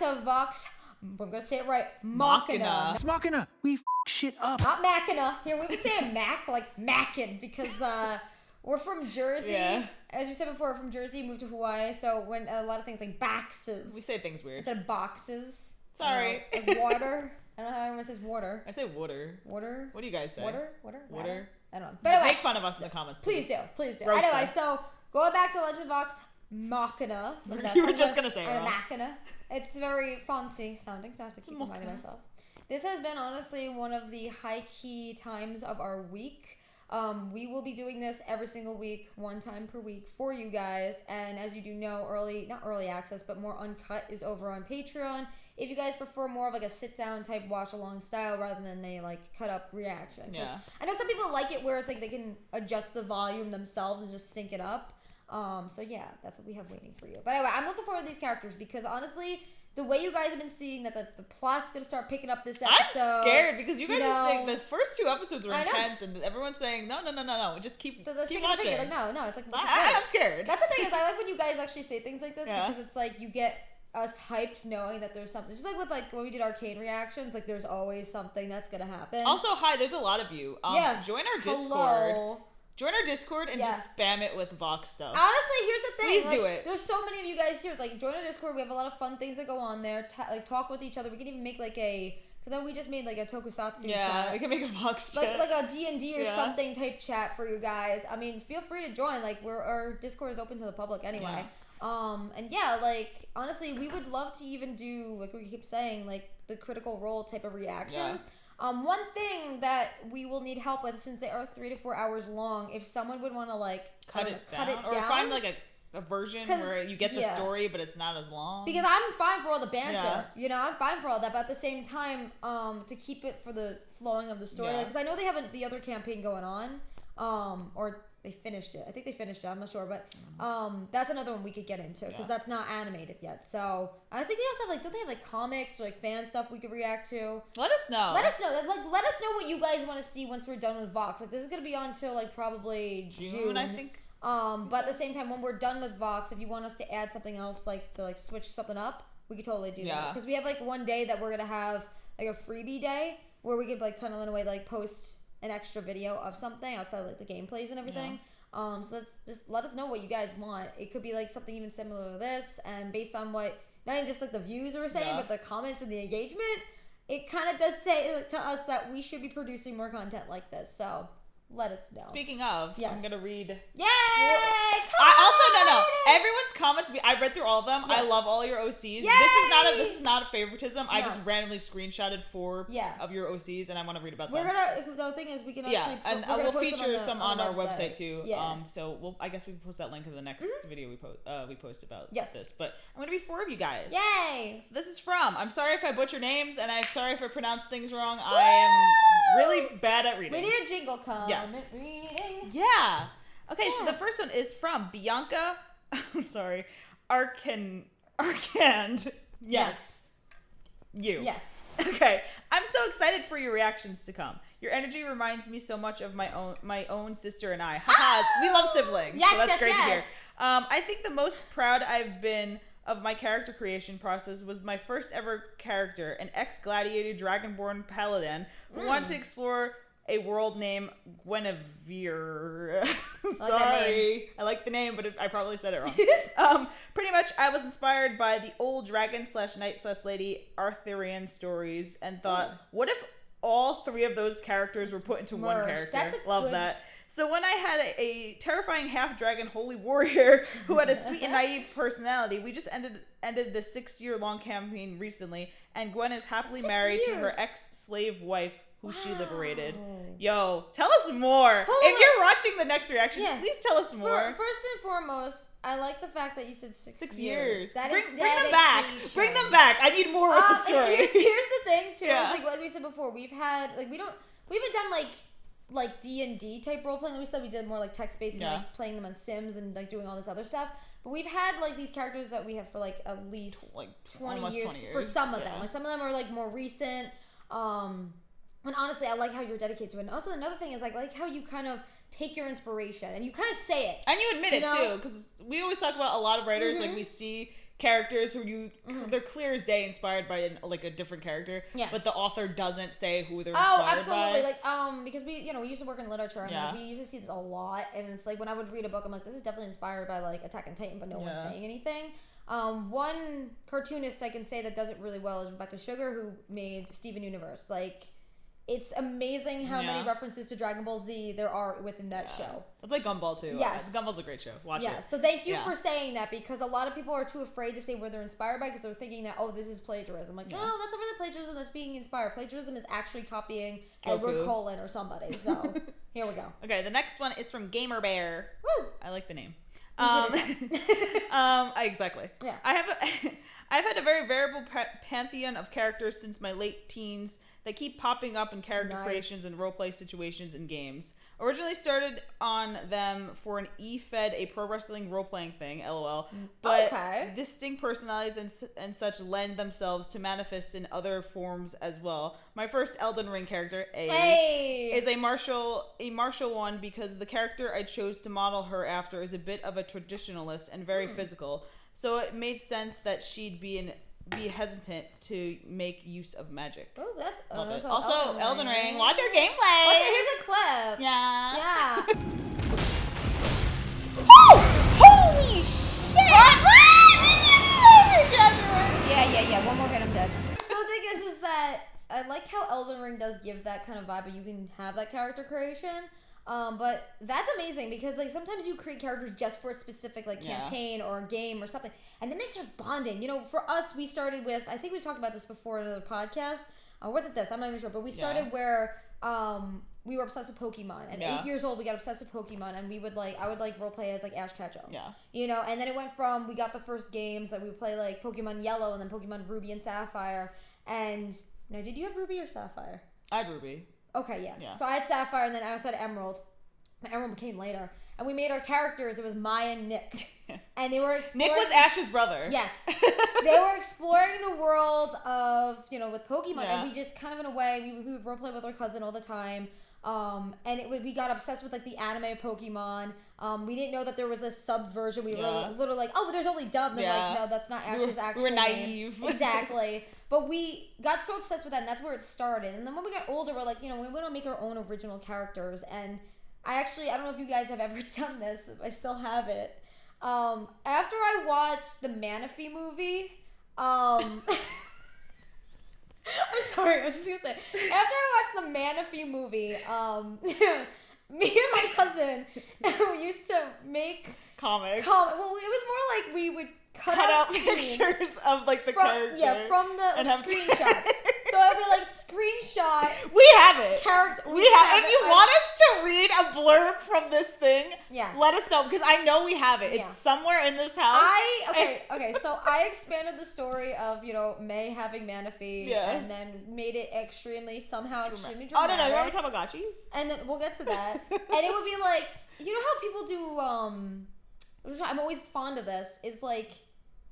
to Vox. I'm gonna say it right. Machina. It's Machina. We shit up. Not Machina. Here we would say a Mac, like Mackin, because we're from Jersey. Yeah. As we said before, we're from Jersey, moved to Hawaii, so when a lot of things like boxes. We say things weird. Instead of boxes. Sorry. Like water. I don't know how everyone says water. I say water. Water? What do you guys say? Water? I don't know. But anyway, make fun of us in the comments, please. Please do. Roast Anyway, us. so going back to Legend of Vox Machina. You were just going to say it wrong. Machina. It's very fancy sounding, so I have to keep reminding myself. This has been honestly one of the high-key times of our week. We will be doing this every single week, one time per week for you guys. And as you do know, not early access, but more Uncut is over on Patreon. If you guys prefer more of like a sit-down type watch-along style rather than they like cut up reaction. Yeah. I know some people like it where it's like they can adjust the volume themselves and just sync it up. So yeah, that's what we have waiting for you. But anyway, I'm looking forward to these characters because honestly, the way you guys have been seeing that the plot's gonna start picking up this episode. I'm scared because you guys just think the first 2 episodes were intense and everyone's saying no, just keep watching. Like, no, it's like I'm scared. That's the thing is I like when you guys actually say things like this because it's like you get us hyped knowing that there's something. Just like with like when we did Arcane reactions, like there's always something that's gonna happen. Also, hi, there's a lot of you. Join our Discord. Hello. Join our Discord and just spam it with Vox stuff. Honestly, here's the thing. Please do it. There's so many of you guys here. It's like, join our Discord. We have a lot of fun things that go on there. Talk with each other. We can even make like a... Because then we just made like a tokusatsu chat. Yeah, we can make a Vox chat. Like a D&D or something type chat for you guys. I mean, feel free to join. Like, our Discord is open to the public anyway. Yeah. And yeah, like, honestly, we would love to even do, like we keep saying, like, the Critical Role type of reactions. Yeah. One thing that we will need help with, since they are 3 to 4 hours long, if someone would want to like cut it down, or find like a version where you get the story, but it's not as long. Because I'm fine for all the banter, I'm fine for all that, but at the same time, to keep it for the flowing of the story, because I know they have the other campaign going on, or they finished it. I think they finished it. I'm not sure, but that's another one we could get into because that's not animated yet. So I think they also have like, don't they have like comics or like fan stuff we could react to? Let us know. Let us know. Let us know what you guys want to see once we're done with Vox. Like this is gonna be on till like probably June, I think. But at the same time, when we're done with Vox, if you want us to add something else, like to like switch something up, we could totally do that. Because we have like one day that we're gonna have like a freebie day where we could like kind of in a way like post an extra video of something outside of, like the gameplays and everything. So let's just let us know what you guys want. It could be like something even similar to this, and based on what not even just like the views are saying, but the comments and the engagement, it kind of does say to us that we should be producing more content like this. So let us know. Speaking of, I'm gonna read. Yay! No. Everyone's comments. I read through all of them. Yes. I love all your OCs. Yay! This is not a favoritism. No. I just randomly screenshotted 4 of your OCs, and I want to read about them. The thing is, we can actually we'll feature some on our website too. Yeah. So I guess we can post that link in the next video we post about this. But I'm gonna read 4 of you guys. Yay! So this is from. I'm sorry if I butcher names, and I'm sorry if I pronounce things wrong. Woo! I am really bad at reading. We need a jingle comment. Yes. Reading. Yeah. Okay, so the first one is from Bianca. I'm sorry. Arkand. Yes. You. Yes. Okay. I'm so excited for your reactions to come. Your energy reminds me so much of my own sister and I. We love siblings. Yes, so that's great to hear. Yes. I think the most proud I've been of my character creation process was my first ever character, an ex-gladiator dragonborn paladin who wanted to explore a world named Guinevere. Sorry. I like the name, but I probably said it wrong. Pretty much, I was inspired by the old dragon/knight/lady Arthurian stories and thought, what if all 3 of those characters were put into one character? Love that. So when I had a terrifying half-dragon holy warrior who had a sweet and naive personality, we just ended the 6-year-long campaign recently, and Gwen is happily married to her ex-slave wife, who she liberated. Yo, tell us more. If you're watching the next reaction, please tell us more. First and foremost, I like the fact that you said 6 years. Bring them back. Bring them back. I need more of the story. Here's the thing too. It's like we said before, we've had like we haven't done like D&D type role playing. We said we did more like text based and like playing them on Sims and like doing all this other stuff. But we've had like these characters that we have for like at least like 20 years for some of them. Like some of them are like more recent. And honestly, I like how you're dedicated to it. And also another thing is like how you kind of take your inspiration and you kind of say it. And you admit it too, because we always talk about a lot of writers, like we see characters who they're clear as day inspired by a different character, Yeah. but the author doesn't say who they're inspired by. Oh, absolutely. Like, because we used to work in literature, and Yeah. like, we used to see this a lot, and it's like when I would read a book, I'm like, this is definitely inspired by like Attack on Titan, but no one's saying anything. One cartoonist I can say that does it really well is Rebecca Sugar, who made Steven Universe. Like, it's amazing how many references to Dragon Ball Z there are within that show. It's like Gumball too. Yes. Gumball's a great show. Watch it. Yeah, so thank you for saying that, because a lot of people are too afraid to say where they're inspired by because they're thinking that, oh, this is plagiarism. Like, no, that's not really plagiarism, that's being inspired. Plagiarism is actually copying Edward Cullen or somebody. So, here we go. Okay, the next one is from Gamer Bear. Woo! I like the name. Exactly. Yeah. I've had a very variable pantheon of characters since my late teens that keep popping up in character creations and roleplay situations in games. Originally started on them for an E-Fed, a pro wrestling role-playing thing, lol. But distinct personalities and such lend themselves to manifest in other forms as well. My first Elden Ring character, is a martial one because the character I chose to model her after is a bit of a traditionalist and very physical. So it made sense that she'd be hesitant to make use of magic. Oh, that's also Elden Ring. Watch our gameplay. Here's a clip. Yeah. Holy shit! Yeah. One more hit, I'm dead. So the thing is that I like how Elden Ring does give that kind of vibe, but you can have that character creation. But that's amazing because like sometimes you create characters just for a specific like campaign or a game or something, and then they start bonding. You know, for us, we started with, I think we've talked about this before in another podcast. Was it this? I'm not even sure, but we started where we were obsessed with Pokemon. At 8 years old, we got obsessed with Pokemon, and I would like roleplay as like Ash Ketchum. Yeah. You know, and then it went from, we got the first games that we would play like Pokemon Yellow and then Pokemon Ruby and Sapphire. And now, did you have Ruby or Sapphire? I had Ruby. Okay, yeah. So I had Sapphire, and then I also had Emerald. My Emerald came later. And we made our characters. It was Maya and Nick. And they were exploring... Nick was Ash's brother. Yes. They were exploring the world of, with Pokemon. And we just kind of, in a way, we would roleplay with our cousin all the time. And we got obsessed with, like, the anime Pokemon. We didn't know that there was a sub version. We were literally like, oh, there's only dub. And they're like, no, that's not Ash's actual name. We were naive. Exactly. But we got so obsessed with that, and that's where it started. And then when we got older, we're like, we want to make our own original characters. And I don't know if you guys have ever done this. I still have it. After I watched the Manaphy movie, I'm sorry, I was just gonna say. After I watched the Manaphy movie, me and my cousin we used to make comics. Well, it was more like we would cut out pictures of like the character. Yeah, from the screenshots. So I'd be like, screenshot. We have it. Character. We have. If you want us to read a blurb from this thing, let us know, because I know we have it. It's somewhere in this house. Okay. So I expanded the story of May having Manaphy, and then made it extremely dramatic. Oh no, you remember Tamagotchis? And then we'll get to that. And it would be like, how people do. I'm always fond of this. Is like,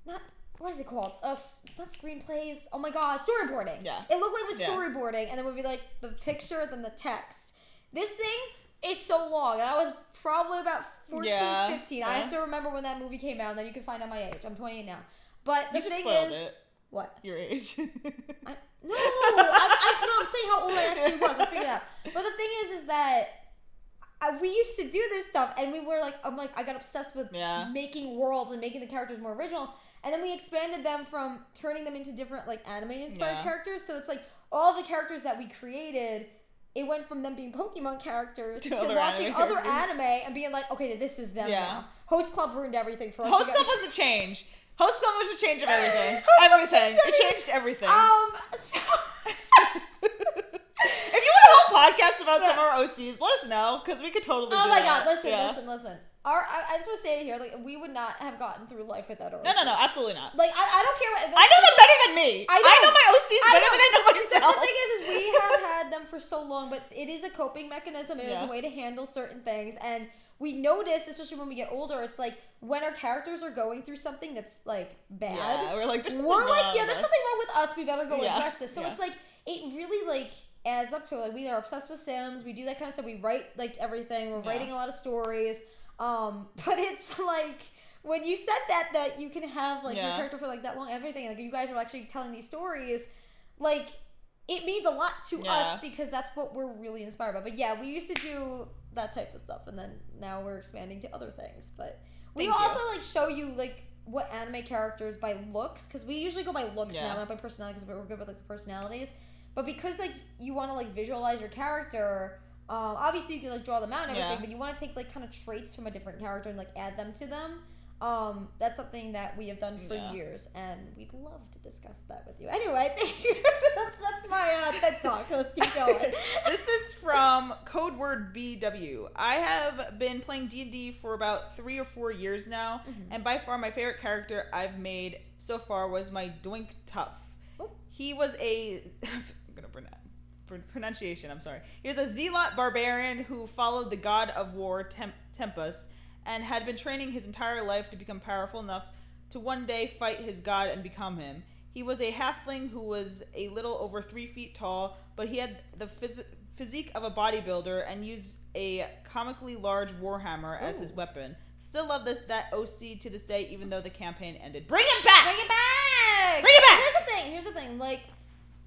what is it called? Not screenplays. Oh my god, storyboarding. Yeah. It looked like it was storyboarding, and then would be like the picture, then the text. This thing is so long, and I was probably about 14, 15. Yeah. I have to remember when that movie came out, and then you can find out my age. I'm 28 now. But the thing is... It. What? Your age. I'm saying how old I actually was. I figured it out. But the thing is that we used to do this stuff, and we were like, I got obsessed with making worlds and making the characters more original. And then we expanded them from turning them into different like anime-inspired characters. So it's like all the characters that we created, it went from them being Pokemon characters to watching other anime and being like, okay, this is them now. Host Club ruined everything for us. Host Club was a change. Host Club was a change of everything. Everything. It changed everything. If you want a whole podcast about some of our OCs, let us know, because we could totally do that. Oh my god, listen. I just want to say it here, like, we would not have gotten through life without our OCs. No, absolutely not. Like, I don't care what... I know them better than me. I know my OCs better than I know myself. The thing is we have had them for so long, but it is a coping mechanism. It is a way to handle certain things, and we notice, especially when we get older, it's like, when our characters are going through something that's, like, bad, we're like, there's something wrong with us, we better go address this. So it's like, it really, like, adds up to it. Like, we are obsessed with Sims, we do that kind of stuff, we write, like, everything, we're writing a lot of stories, but it's like, when you said that you can have like your character for like that long, everything, like you guys are actually telling these stories, like it means a lot to us because that's what we're really inspired by. But yeah, we used to do that type of stuff, and then now we're expanding to other things. But we also like show you like what anime characters by looks, because we usually go by looks now, not by personality, because we're good with like the personalities. But because like you want to like visualize your character, obviously you can like draw them out and everything, but you want to take like kind of traits from a different character and like add them to them. That's something that we have done for years, and we'd love to discuss that with you. Anyway, thank you. That's my TED Talk. Let's keep going. This is from Code Word BW. I have been playing D&D for about 3 or 4 years now, and by far my favorite character I've made so far was my Doink Tough. He was a... I'm going to pronunciation, I'm sorry. He was a zealot barbarian who followed the god of war, Tempus, and had been training his entire life to become powerful enough to one day fight his god and become him. He was a halfling who was a little over 3 feet tall, but he had the physique of a bodybuilder and used a comically large warhammer as his weapon. Still love that OC to this day, even though the campaign ended. Bring him back! Bring it back! Bring it back! Here's the thing, like,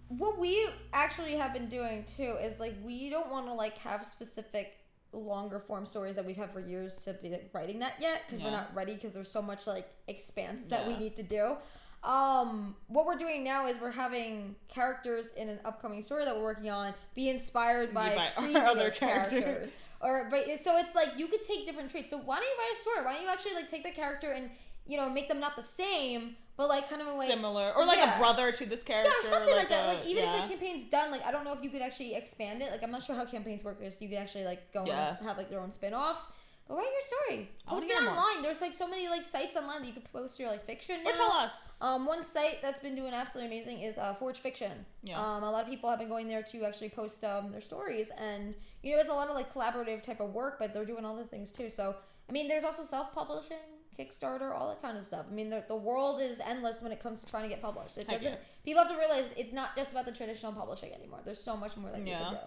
what we actually have been doing too is like we don't want to like have specific longer form stories that we've had for years to be like, writing that yet, because we're not ready, because there's so much like expanse that we need to do. What we're doing now is we're having characters in an upcoming story that we're working on be inspired by previous other characters. So it's like you could take different traits. So why don't you write a story? Why don't you actually like take the character and, you know, make them not the same, but like kind of a way similar, or like a brother to this character, something like that. Like even if the campaign's done, like I don't know if you could actually expand it. Like I'm not sure how campaigns work, so you could actually like go and have like their own spin-offs. But write your story. Post it online. There's like so many like sites online that you could post your like fiction now. Or tell us. One site that's been doing absolutely amazing is Forge Fiction. A lot of people have been going there to actually post their stories, and you know it's a lot of like collaborative type of work, but they're doing other things too. So I mean, there's also self-publishing, Kickstarter, all that kind of stuff. I mean, the world is endless when it comes to trying to get published. It doesn't. People have to realize it's not just about the traditional publishing anymore. There's so much more that you can do.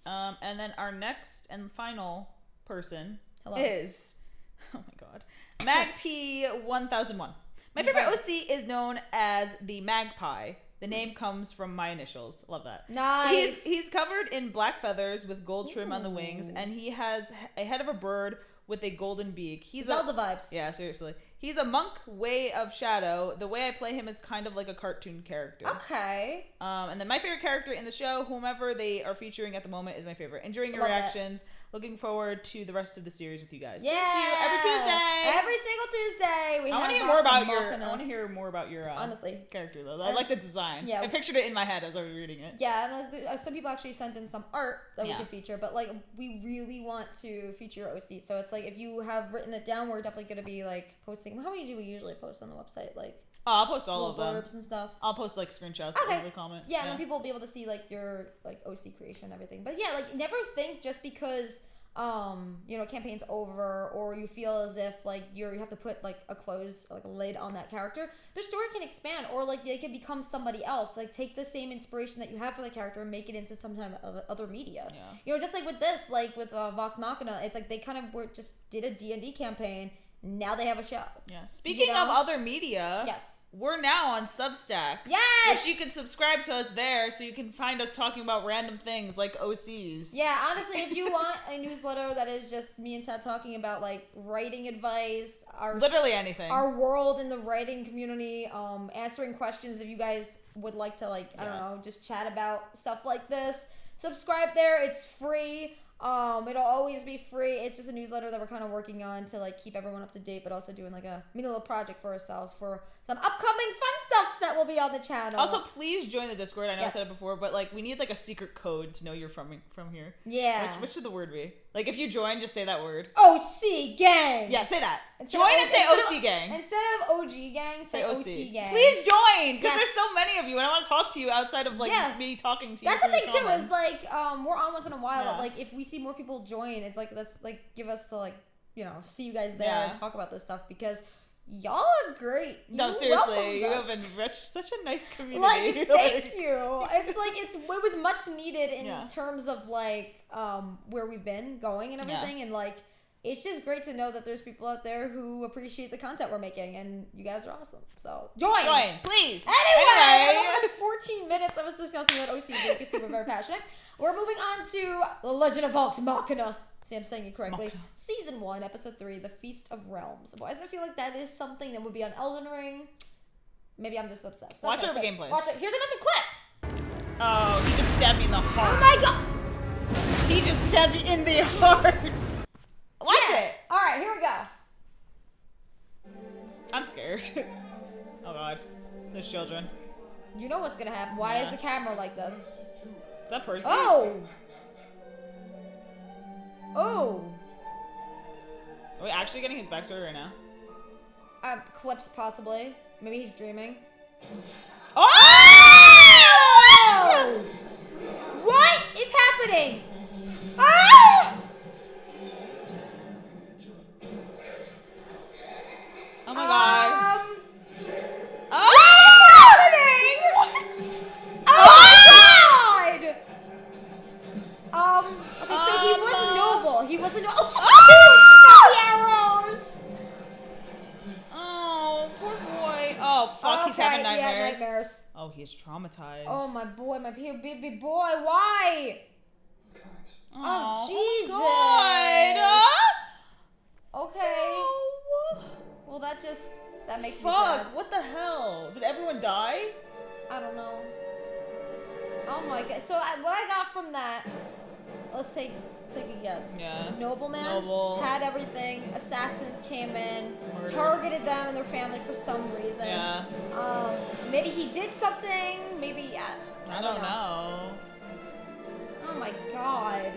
And then our next and final person is, oh my god, Magpie 1001. My favorite OC is known as the Magpie. The name comes from my initials. Love that. Nice. He's covered in black feathers with gold trim on the wings, and he has a head of a bird with a golden beak. He's Zelda vibes. Yeah, seriously. He's a monk way of shadow. The way I play him is kind of like a cartoon character. Okay. And then my favorite character in the show, whomever they are featuring at the moment, is my favorite. Enjoying your reactions. Looking forward to the rest of the series with you guys. Yeah. Thank you. Every Tuesday. Every single Tuesday. I want to hear more about your honestly character though. I like the design. Yeah. I pictured it in my head as I was reading it. Yeah, and like, some people actually sent in some art that we could feature, but like we really want to feature your OC. So it's like if you have written it down, we're definitely going to be like posting. How many do we usually post on the website? Like I'll post all of them. Blurbs and stuff. I'll post like screenshots of the comments. Yeah, and then people will be able to see like your like OC creation and everything. But yeah, like never think just because you know, campaign's over or you feel as if like you have to put like a lid on that character, their story can expand, or like they can become somebody else. Like take the same inspiration that you have for the character and make it into some type of other media. You know, just like with this, like with Vox Machina, it's like they kind of just did a D&D campaign. Now they have a show. Yeah. Speaking of other media, we're now on Substack. Yes! Which you can subscribe to us there so you can find us talking about random things like OCs. Yeah, honestly, if you want a newsletter that is just me and Tad talking about like writing advice, literally anything. Our world in the writing community, answering questions if you guys would like to like, I don't know, just chat about stuff like this. Subscribe there, it's free. It'll always be free. It's just a newsletter that we're kind of working on to like keep everyone up to date, but also doing like a little project for ourselves for some upcoming fun stuff that will be on the channel. Also, please join the Discord. I know I said it before, but like we need like a secret code to know you're from here. Yeah. Which should the word be? Like if you join, just say that word. OC gang. Yeah, say that. Join and say OC gang. Instead of OG gang, say OC gang. Please join, because there's so many of you, and I want to talk to you outside of like me talking to you. That's the thing too. Is like we're on once in a while. But, like if we see more people join, it's like that's like give us to like see you guys there and talk about this stuff, because y'all are great. No, seriously, you have enriched such a nice community. Like, thank you. It's like it was much needed in terms of like where we've been going and everything, and like it's just great to know that there's people out there who appreciate the content we're making, and you guys are awesome. So join, please. Anyway, over 14 minutes I was discussing that OC. You can see we're very passionate. We're moving on to The Legend of Vox Machina. See, I'm saying it correctly. Machina. Season 1, Episode 3, The Feast of Realms. Why does it feel like that is something that would be on Elden Ring? Maybe I'm just obsessed. Watch over gameplay. Watch it. Here's another clip. Oh, he just stabbed me in the heart. Oh my god! He just stabbed me in the heart. Watch it. All right, here we go. I'm scared. Oh god, there's children. You know what's gonna happen. Why is the camera like this? Is that Percy? Oh! Oh! Are we actually getting his backstory right now? Clips possibly. Maybe he's dreaming. Oh! What is happening? Ah! Oh my god. What is happening? What? Oh my god! Okay, so he was noble. He was a noble. Oh! Arrows! Oh, poor boy. Oh, fuck, he's having nightmares. Yeah, nightmares. Oh, he's traumatized. Oh, my boy, my baby boy. Why? Oh, Jesus. God. Okay. No. Well, that makes me Fuck, sad. what the hell? Did everyone die? I don't know. Oh my god. So what I got from that, let's take a guess. Yeah. Nobleman Noble. had everything. Assassins came in, Murder. targeted them and their family for some reason. Yeah. Maybe he did something. Maybe I don't know. Oh my god.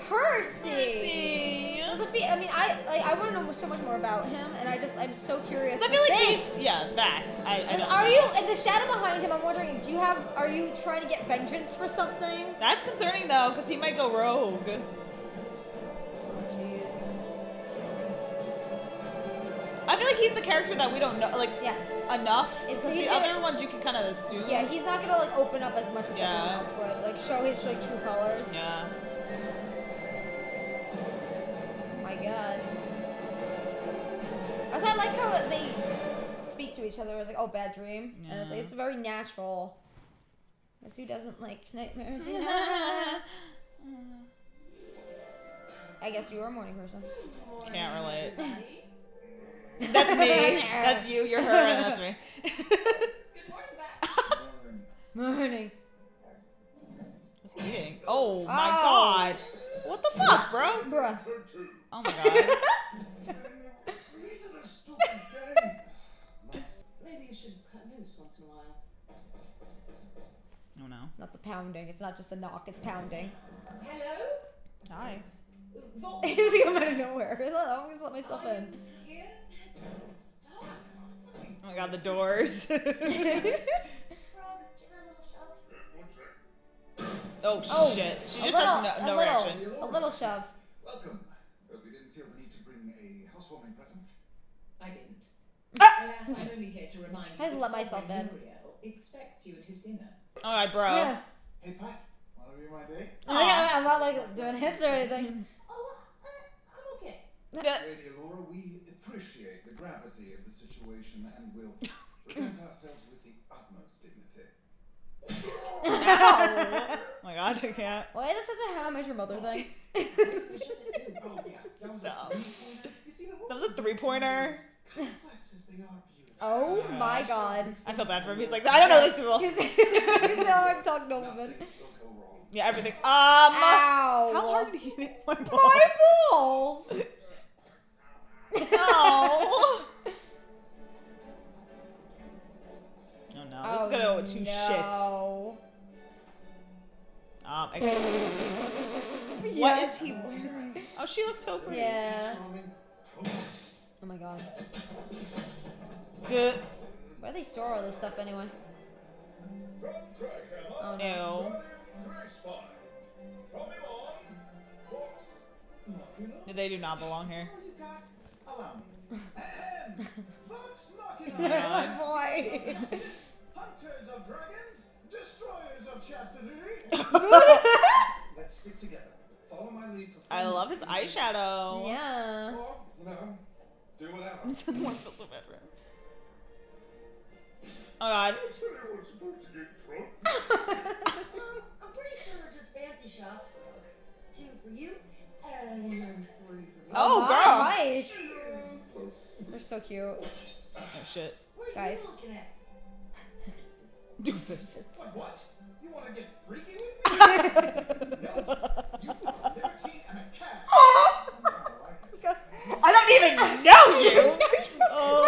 Percy. So Sophie, I mean, I want to know so much more about him, and I'm so curious. I feel like this. I don't Are know. you in the shadow behind him? I'm wondering, are you trying to get vengeance for something? That's concerning though, because he might go rogue. Oh jeez. I feel like he's the character that we don't know, like, Yes. enough. Is Because he the the- other ones you can kind of assume. Yeah, he's not gonna like open up as much as Yeah. everyone else would. Like show his like true colors. Yeah. Oh my god. Also, I like how they speak to each other as like, oh, bad dream, and it's like, it's very natural. Because who doesn't like nightmares? I guess you are a morning person. Can't relate. That's me. That's you. You're her, and that's me. Good morning, back. Morning. What's he eating? Oh my Oh. god. What the fuck, bro? Bruh. Oh my god. Maybe you should cut loose once in a while. Oh no. Not the pounding. It's not just a knock. It's pounding. Hello? Hi. Vox. He was coming out of nowhere. I'm just let myself Are in. you here? Stop. Oh my god, the doors. Oh shit. She just has no reaction. A little shove. Welcome. Hope you didn't feel the need to bring a housewarming present. I didn't. Alas, I'm only here to remind you I just that let myself Sovereign in. Uriel expects you at his dinner. Alright, bro. Yeah. Hey, Pat. Wanna be my date? I'm not like doing hits or anything. Oh, I'm okay. Lady Laura, we appreciate the gravity of the situation and will present ourselves with the utmost dignity. Oh my god, I can't. Why is that such a How I Met Your Mother thing? Oh, yeah. That was Stop. a three-pointer. You see, That was a three-pointer. as complex as they are beautiful. Oh my god. I feel bad for him. He's like, I don't know these people. He's like talk nobleman. Nothing will go wrong. Yeah, everything. Ow. How hard did he hit my ball? My balls. No. Oh no, this is gonna go to shit. What is he wearing? Oh, she looks so pretty. Yeah. Charming. Oh my god. Good. Where do they store all this stuff anyway? Oh no. Ew. They do not belong here. All you got? Allow me. Vox Machina. Yeah. Boy. Hunters of dragons, destroyers of chastity. Let's stick together. Follow my lead for 4 I love his minutes. eyeshadow. Yeah. I feel so bad for him. Oh god. Is anyone supposed to get drunk? I'm pretty sure they're just fancy shots, Grog. 2 for you, and 3 for me. Oh, girl. Nice. They're so cute. Oh shit. What are Guys. you looking at? Doofus. What? You want to get freaky with me? No. You want a libertine and a cat. Oh, I like it. I don't even know you. Oh.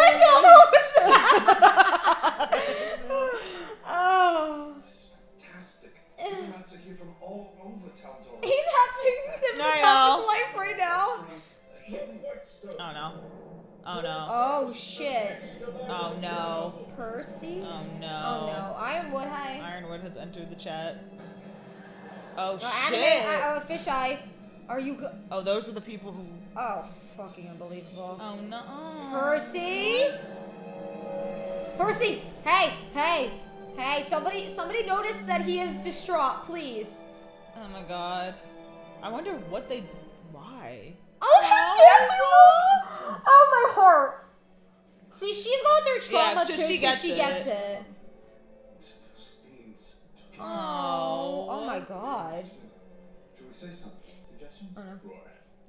Oh. This is fantastic. Diplomats are here from all over Taldor. He's having the I top of know. his life right now. Oh no. Oh no. Oh shit. Oh no. Percy? Oh no. Oh no. Ironwood, hi. Ironwood has entered the chat. Oh Anime, shit. fisheye. Are you go- Oh, those are the people who. Oh, fucking unbelievable. Oh no. Percy? Percy! Hey! Hey! Hey, somebody notice that he is distraught, please. Oh my god. I wonder what they. Why? Oh, Samuel! Oh, my heart. See, she's going through trauma so too, she gets she it. gets it. Those fiends. Oh my god. Should we say something? Suggestions? Oh, Right.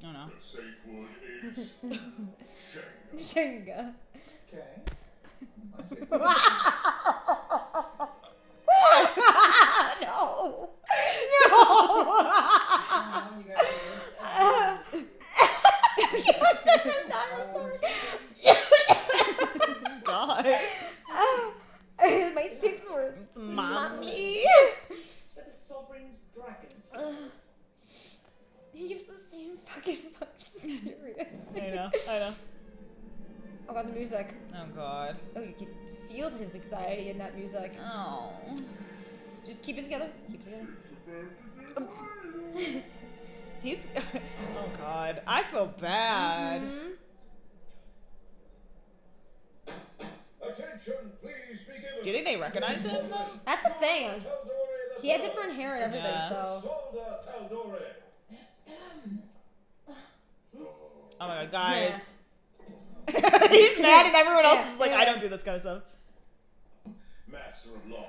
Oh no. The safe word is Shenga. Shenga. Okay. I say No. You guys God. My secret. Mommy. for the sovereign's dragons. He gives the same fucking vibes as Syria. I know. Oh god, the music. Oh god. Oh, you can feel his anxiety in that music. Oh. Just keep it together. Keep it together. He's. Oh god. I feel bad. Mhm. Attention, please be given. Do you think they recognize him though? That's the thing. Taldore He had different hair and everything, Yeah. so. Solda Taldore. Oh my god, guys. He's mad and everyone else is just like, Yeah. I don't do this kind of stuff. Master of Law.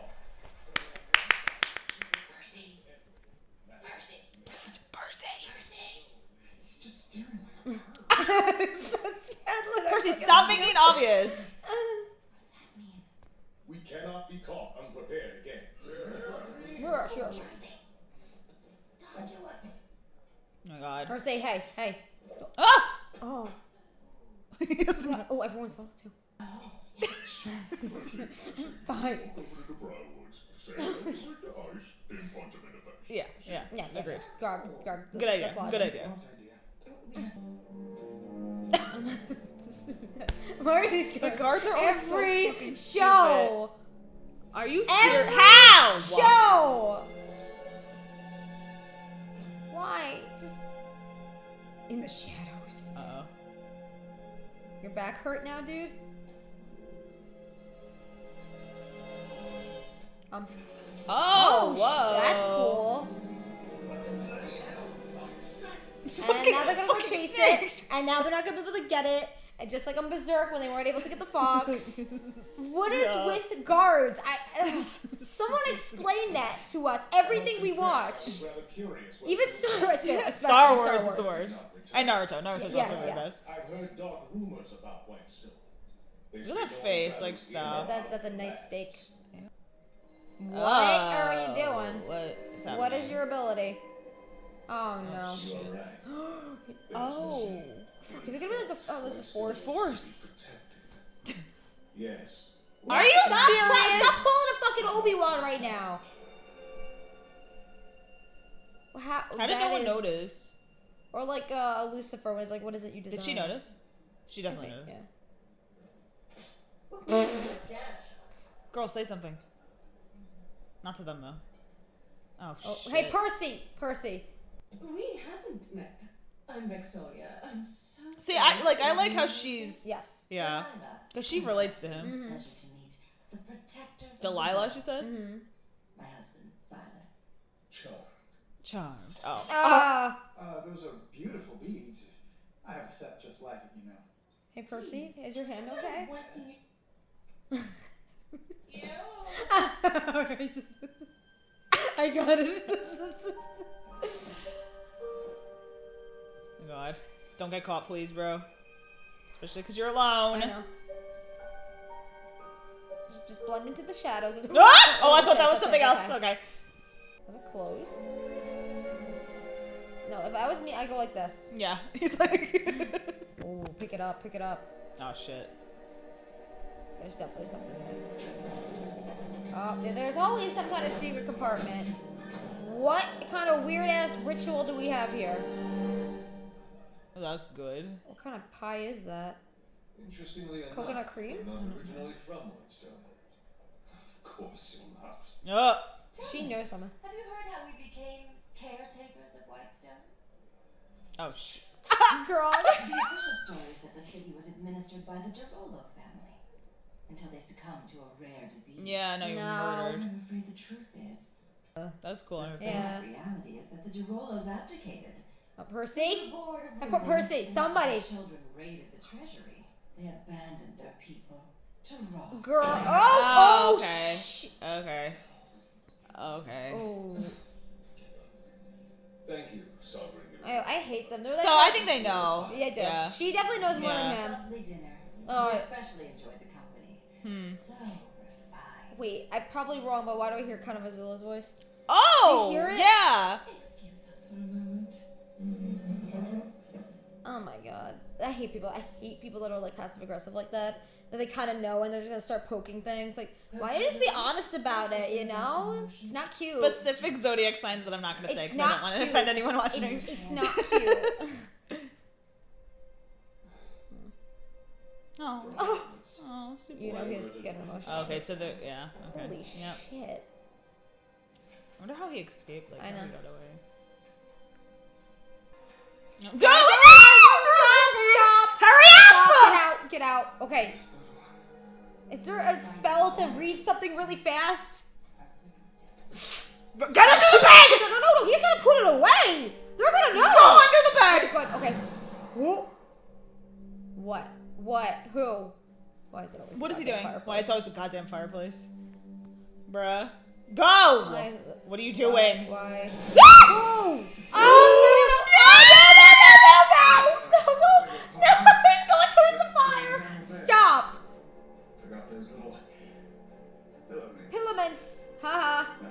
Percy. Percy. Psst, Percy. Percy. He's just staring like a bird. Percy, stop making it obvious. What's that mean? We cannot be caught unprepared again. Sure. Percy. Talk to us. Oh my god. Or say, hey. Ah! Oh. Yes. Oh, everyone saw it too. Fine. The Briarwoods, say everything to ice, then punch him in the face. Yeah. Agreed. Garg. Good idea. Good idea. Mom's idea. Where are these The guards? guards are all so Every fucking show. Are you Every serious? How? show. Why? Just in the shadows. Uh-oh. Your back hurt now, dude? Oh, whoa. That's cool. And now they're gonna go fucking chase snakes. it. And now they're not gonna be able to get it. And just like on Berserk when they weren't able to get the fox. What is with guards? Someone explain that to us. Everything we watch. I'm rather curious. what- Even Star Wars. Especially Star Wars is the worst. And Naruto. Naruto's Yeah, also really yeah. bad. I've heard dark rumors about Whitestone. They Look say at that no one face, travels like, in stop. That's a nice steak. What Oh, are you doing? What is happening? What is your ability? Oh no. You're right. Oh. Is it gonna be like the force? Force. Protected. Yes. Are you Stop serious? Stop pulling a fucking Obi-Wan right now. How did no one notice? Or like Lucifer was like, what is it you designed? Did she notice? She I definitely think, noticed. yeah. Girl, say something. Not to them though. Oh, Oh, shit. hey, Percy. We haven't met. I'm Vexoria. I'm so See, sorry. I like how she's. Yes. Yeah. Because she relates to him. Mm-hmm. Pleasure to meet the protectors. Delilah, she said? Mm-hmm. My husband, Silas. Charmed. Charmed. Oh. Those are beautiful beads. I have a set just like it, you know. Hey, Percy, is your hand okay? Once in your... I got it. Oh God. Don't get caught, please, bro. Especially because you're alone. I know. Just blend into the shadows. Ah! Oh, I thought that was something else. Okay. Was it closed? No, if I was me, I'd go like this. Yeah. He's like... Oh, pick it up, pick it up. Oh, shit. There's definitely something there. Oh, there's always some kind of secret compartment. What kind of weird-ass ritual do we have here? Oh, that's good. What kind of pie is that? Interestingly enough, Coconut cream? you're not originally from Whitestone. Of course you're not. Oh. She knows something. Have you heard how we became caretakers of Whitestone? Oh, shit. Girl. The official story is that the city was administered by the Girolo family until they succumbed to a rare disease. Yeah, no, you're murdered. I'm afraid the truth is, That's cool. the Yeah. sad reality is that the Girolos abdicated. Oh, Percy? The board of I put women Percy, and somebody. their children raided the treasury. They abandoned their people to rot. Girl. Oh, Oh, okay. okay. Okay. Oh. Thank you, Sovereign. I hate them. They're like So I think they know. Yeah, I do. Yeah. She definitely knows more Yeah. than him. Lovely dinner. Oh. We especially enjoyed the company. So refined. Wait, I'm probably wrong, but why do I hear kind of Azula's voice? Oh, You hear it? yeah. Excuse us for a moment. Oh my god. I hate people. I hate people that are like passive aggressive like that. That they kind of know and they're just gonna start poking things. Like, why don't you just be honest about it, you know? It's not cute. Specific zodiac signs that I'm not going to say It's because I don't not want to cute. offend anyone watching. It's not cute. Oh. Oh, Oh, super. you know he's getting emotional. Okay, so the yeah. Okay. Holy Yep. shit. I wonder how he escaped. Like, I how know. he got away. No. Stop! Hurry Stop! up! Get out! Okay. Is there a spell to read something really fast? Get under the bed! No! He's gonna put it away! They're gonna know! Go under the bed! Good, okay. What? Who? Why is it always What the is he goddamn doing? fireplace? Why is it always the goddamn fireplace? Bruh. Go! Why- What are you doing? Why? No! Oh! No! He's going towards the fire! Stop! Forgot those little filaments. Filaments. Haha. No.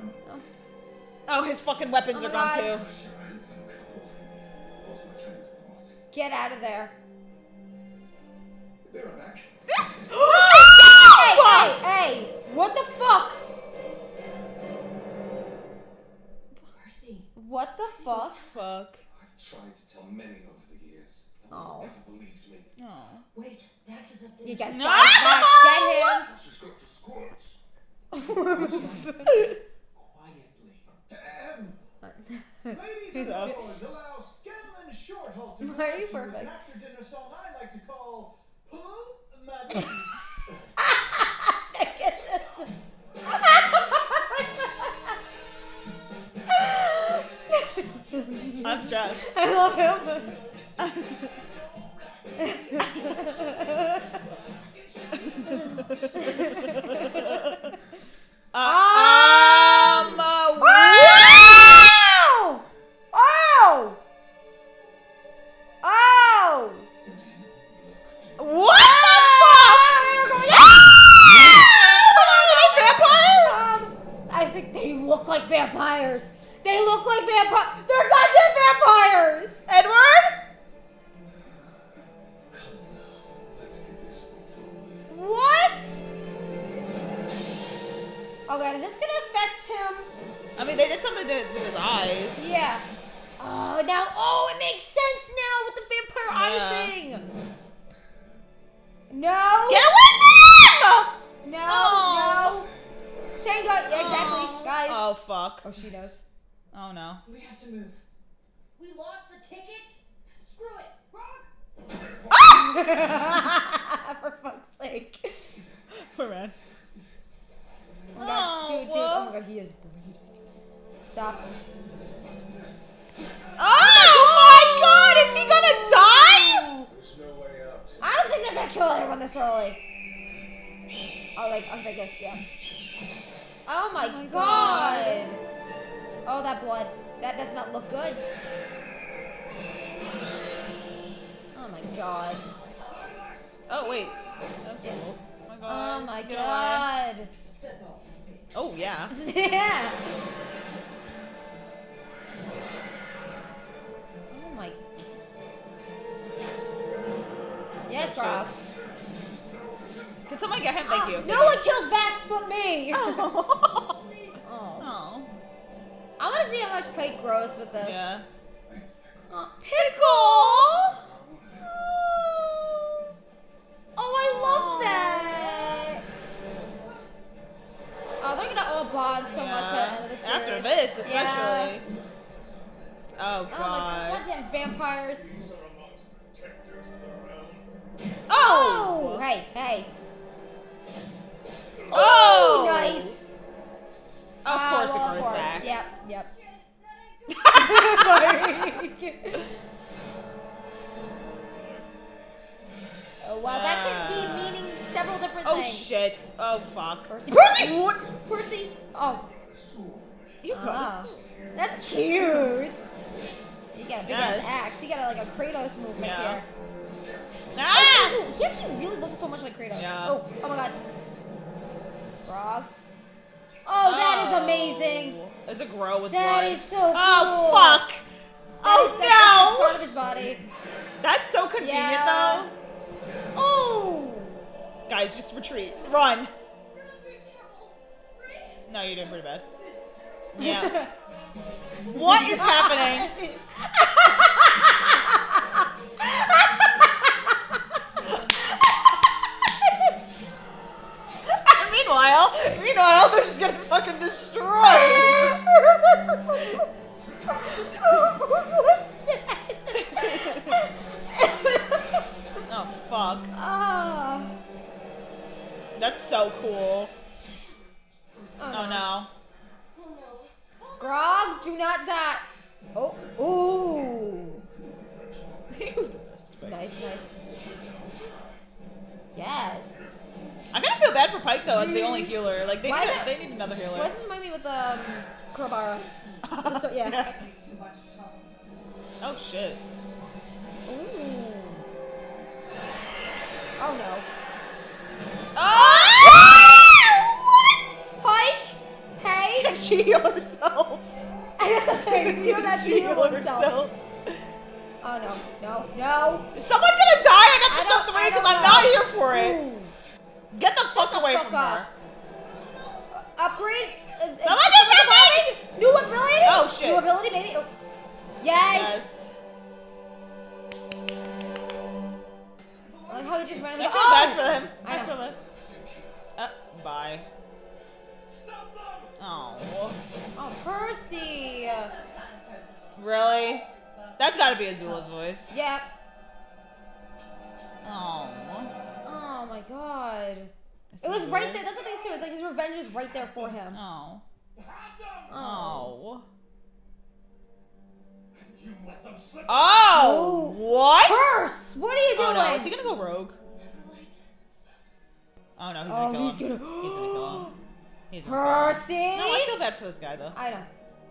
Oh, his fucking weapons Oh are my gone God. too. Sure, I had some couple. Lost my train of thought. Get out of there. Be right back. Hey! What the fuck? Percy. What the fuck? Fuck. I've tried to tell many over the years. No Oh. one's ever believed me. Oh. Wait, Max is up there. You guys No! Max, get him. She's got to squirts. Quietly. Ladies and lords, allow Scanlan Shorthalt to Why are you provide you with perfect? an after-dinner song I like to call Pull My Meat. I'm stressed. I love him. Wow! Oh! Oh! What the fuck? Are they vampires? I think they look like vampires. They look like vampires. They're goddamn vampires. Edward? Let's get this over with. What? Oh god, is this gonna affect him? I mean, they did something with his eyes. Yeah. Oh, it makes sense now with the vampire eye thing. No. Get away from him! No. Oh. No. Shane got, yeah, exactly, guys. Oh, fuck. Oh, she knows. Oh, no. We have to move. We lost the ticket? Screw it. Rock. For fuck's sake. Poor man. Oh my god, dude, whoa. oh my god, he is bleeding. Stop. Oh my god, is he gonna die? There's no way out. I don't think they're necessarily. Oh, like, I guess, yeah. Oh my, my god. Oh, that blood. That does not look good. Oh my god. Oh wait, that's cool. Oh my god. Oh my Get god. away. Oh yeah. Yeah. Oh my. Yes, Oh, Grog. Can someone get him? Thank you. No one kills Vax but me. Oh. Oh. I want to see how much Pike grows with this. Yeah. Pickle. Oh, I love that. Oh, they're gonna all bond so much by the end of the series. After this, especially. Yeah. Oh Oh my god. goddamn vampires. These are amongst the protectors of the realm. Oh! Hey, hey. Oh! Nice. Of course well, it grows back. Yep, yep. Oh, wow, that could be meaning several different Oh things. shit. Oh fuck. Percy. Percy! What? Percy! Oh. You Ah, that's cute. You got a big ass Yes. axe. You got like a Kratos movement Yeah. here. Ah! Oh, he actually really looks so much like Kratos. Yeah. Oh, oh my god. Frog. Oh, that is amazing. Does it grow with That blood? is so cool. Oh fuck! That's part of his body. That's so convenient Yeah. Oh! though. Guys, just retreat. Run. You're not doing terrible. Right? No, you're doing pretty bad. This is terrible. Yeah. What is happening? meanwhile, they're just getting fucking destroyed. Oh fuck. Ah. That's so cool. Oh, Oh no. Oh no. Grog, do not die. Oh. Ooh. Nice, nice. Yes. I kind of feel bad for Pike though, as the only healer. Like they Why need, is it- they need another healer. Why does this remind me with Crowbar? Yeah. Too much trouble. Oh shit. Ooh. Oh no. Oh! What? Pike? Hey? Can she heal herself? You know that She she heal healed himself. herself. Oh no, no, no. Is someone gonna die in I episode don't 3? Because know. I'm not here for it. Ooh. Get the fuck the away fuck from up. her. Upgrade? Someone just hit me! New ability? Oh, shit. New ability, maybe? Oh. Yes! Yes. I like how he just ran. I feel bad for them. I know. feel bad. Bye. Stop them! Oh. Oh, Percy! Really? That's gotta be Azula's voice. Yep. Oh. Oh my god. It was right there. That's the thing too. It's like his revenge is right there for him. Oh. Have them! Oh. You let them slip. Oh! What? Curse! What are you doing? Oh no, is he gonna go rogue? Oh no, he's gonna kill him. he's gonna. He's gonna kill him. He's gonna kill him. Percy! No, I feel bad for this guy though. I know.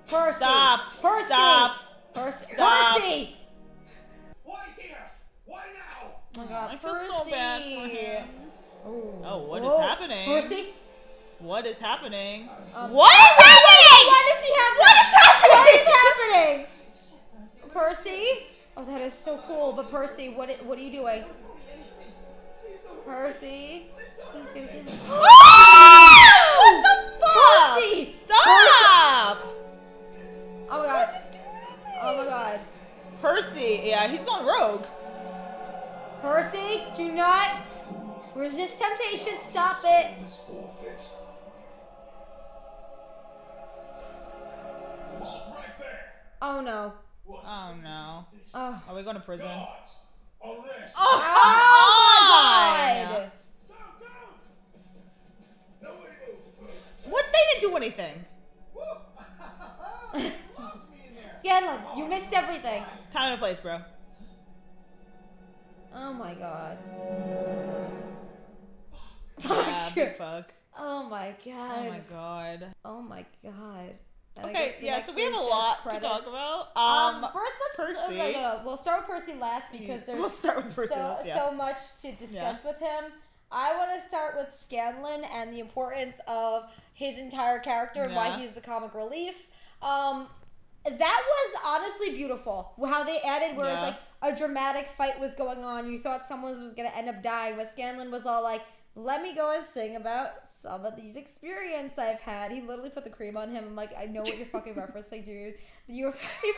Percy! Stop! Percy! Stop! Percy! Stop. Percy! Why here? Why now? Oh my god, I feel Percy! so bad for him. Ooh. Oh, what is Whoa. happening? Percy? What is happening? What What is happening? What does he have? What is happening? What is happening? Percy? Oh, that is so cool. But Percy, what are you doing? Percy? He's gonna kill me. What the fuck? Percy! Stop! Oh my god. Oh my god. Percy, yeah, he's going rogue. Percy, do not resist temptation. Stop it. This forfeit. Halt right there! Oh no. What? Oh no. Oh. Are we going to prison? Guards! Arrest! Oh, Oh my god. Go, go! Nobody move! What? They didn't do anything. Woo! Locked me in there! Scanlan, you missed everything. Time and place, bro. Oh my god. Yeah, big fuck. Oh my god. Oh my god. Oh my god. And I Okay, guess the yeah, next so we have a is just lot credits. to talk about. First, let's Percy. no. We'll start with Percy last because there's We'll start with Percy last, yeah. so much to discuss with him. I want to start with Scanlan and the importance of his entire character and why he's the comic relief. That was honestly beautiful. How they added where it's like a dramatic fight was going on. You thought someone was going to end up dying, but Scanlan was all like, let me go and sing about some of these experiences I've had. He literally put the cream on him. I'm like, I know what you're fucking referencing, dude. He's an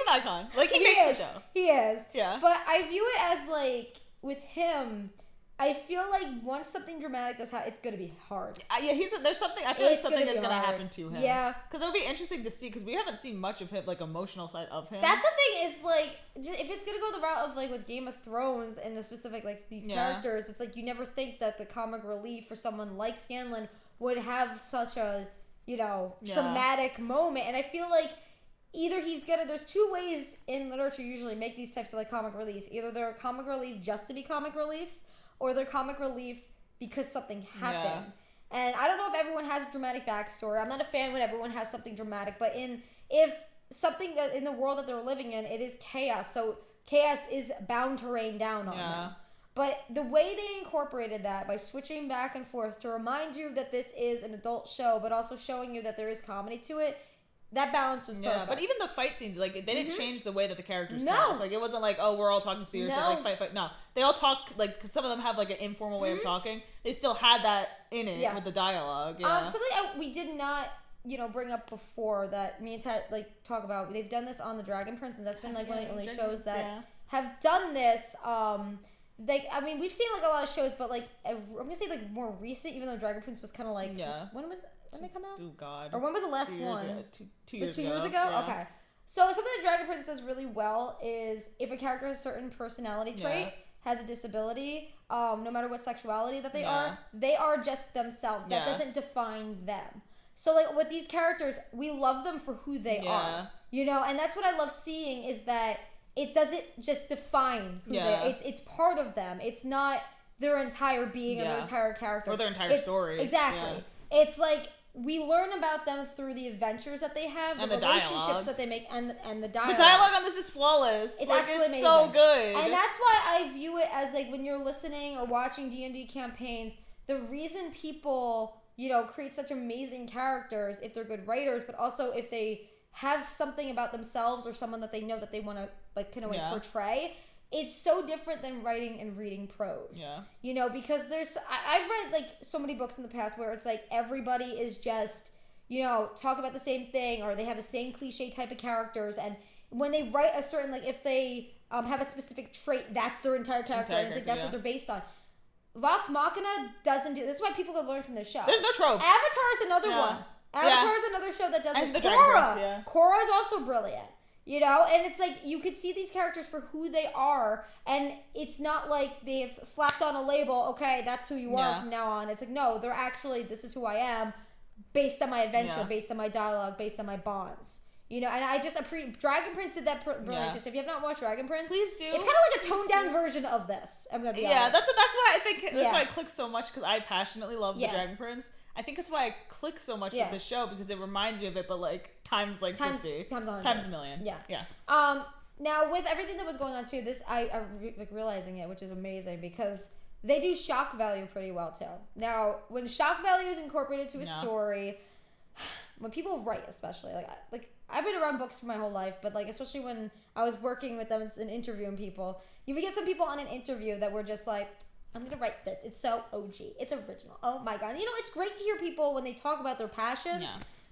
icon. Like, he makes the show. He is. Yeah. But I view it as, like, with him, I feel like once something dramatic does happen, it's going to be hard. Yeah, there's something, I feel like something is going to happen to him. Yeah. Because it would be interesting to see, because we haven't seen much of him, like, emotional side of him. That's the thing, is, like, if it's going to go the route of, like, with Game of Thrones and the specific, like, these characters, it's like you never think that the comic relief for someone like Scanlan would have such a, traumatic moment. And I feel like either there's two ways in literature usually make these types of, like, comic relief. Either they're comic relief just to be comic relief, or they're comic relief because something happened. Yeah. And I don't know if everyone has a dramatic backstory. I'm not a fan when everyone has something dramatic, but if something that in the world that they're living in, it is chaos. So chaos is bound to rain down on them. But the way they incorporated that by switching back and forth to remind you that this is an adult show, but also showing you that there is comedy to it, that balance was perfect. Yeah, but even the fight scenes, like, they didn't change the way that the characters talk. Like, it wasn't like, oh, we're all talking serious, and, like, fight. No. They all talk, like, because some of them have, like, an informal way of talking. They still had that in it with the dialogue. Yeah. Something we did not, bring up before that me and Ted, like, talk about. They've done this on The Dragon Prince, and that's been, like, one of the only shows that have done this. We've seen, like, a lot of shows, but, like, I'm going to say, like, more recent, even though Dragon Prince was kind of, like, when did it come out? Oh, God. Or when was the last one? 2 years ago. 2 years ago? Yeah. Okay. So something that Dragon Prince does really well is if a character has a certain personality trait, has a disability, no matter what sexuality that they are just themselves. That doesn't define them. So, like, with these characters, we love them for who they are. And that's what I love seeing is that it doesn't just define who they are. It's part of them. It's not their entire being or their entire character. Or their entire story. Exactly. Yeah. It's like we learn about them through the adventures that they have, the relationships dialogue. that they make, and the dialogue. The dialogue on this is flawless. It's actually amazing. So good. And that's why I view it as, like, when you're listening or watching D&D campaigns, the reason people, create such amazing characters, if they're good writers, but also if they have something about themselves or someone that they know that they want to, like, kind of portray, it's so different than writing and reading prose. Yeah. Because I've read, like, so many books in the past where it's like everybody is just, talk about the same thing, or they have the same cliche type of characters, and when they write a certain, like, if they have a specific trait, that's their entire character, and it's like that's what they're based on. Vox Machina doesn't do this. Is why people could learn from this show. There's no tropes. Avatar is another one. Avatar is another show that does and this. The Korra. Korra is also brilliant. And it's like you could see these characters for who they are, and it's not like they've slapped on a label, okay, that's who you are from now on. It's like, no, they're actually, this is who I am, based on my adventure, based on my dialogue, based on my bonds. And I just appreciate, Dragon Prince did that brilliant too. So if you have not watched Dragon Prince, please do. It's kind of like a toned down version of this. I'm gonna be honest. That's why I think that's why it clicks so much, because I passionately love the Dragon Prince. I think it's why I click so much with the show, because it reminds me of it, but, like, times 50. Times a million. Yeah. Now, with everything that was going on too, this I realizing it, which is amazing, because they do shock value pretty well too. Now, when shock value is incorporated to a story, when people write, especially like I've been around books for my whole life, but, like, especially when I was working with them and interviewing people, you would get some people on an interview that were just like, I'm going to write this. It's so OG. It's original. Oh my God. It's great to hear people when they talk about their passions,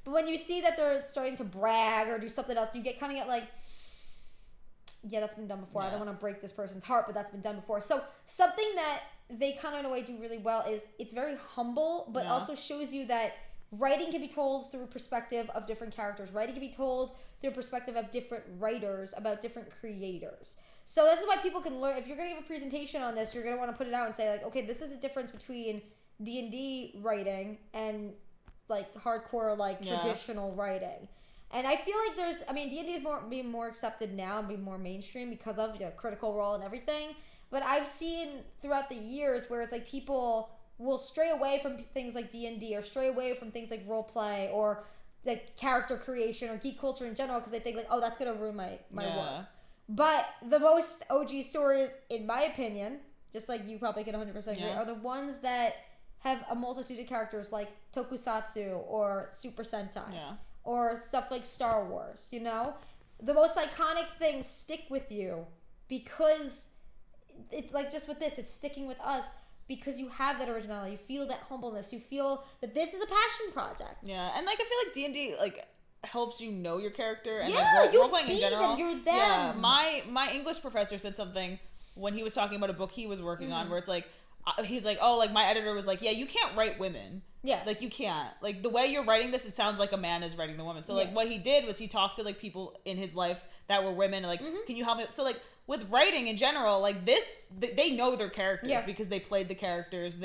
but when you see that they're starting to brag or do something else, you kind of get like, yeah, that's been done before. I don't want to break this person's heart, but that's been done before. So something that they kind of in a way do really well is it's very humble, but also shows you that writing can be told through perspective of different characters. Writing can be told through perspective of different writers about different creators. So this is why people can learn. If you're going to give a presentation on this, you're going to want to put it out and say, like, okay, this is the difference between D&D writing and, like, hardcore, like, traditional writing. And I feel like D&D is being more accepted now and being more mainstream because of Critical Role and everything. But I've seen throughout the years where it's like people will stray away from things like D&D or stray away from things like role play or like character creation or geek culture in general because they think like, oh, that's gonna ruin my work. But the most OG stories, in my opinion, just like you probably can 100% agree, are the ones that have a multitude of characters like Tokusatsu or Super Sentai or stuff like Star Wars, you know? The most iconic things stick with you because it's like just with this, it's sticking with us because you have that originality. You feel that humbleness. You feel that this is a passion project. Yeah, and like I feel like D&D like helps you know your character and yeah, like role playing in general. Them, you're them. Yeah, my English professor said something when he was talking about a book he was working on where it's like he's like, oh, like my editor was like, yeah, you can't write women. Yeah. Like you can't. Like the way you're writing this, it sounds like a man is writing the woman. So like what he did was he talked to like people in his life that were women like, can you help me? So like with writing in general, like this, they know their characters because they played the characters.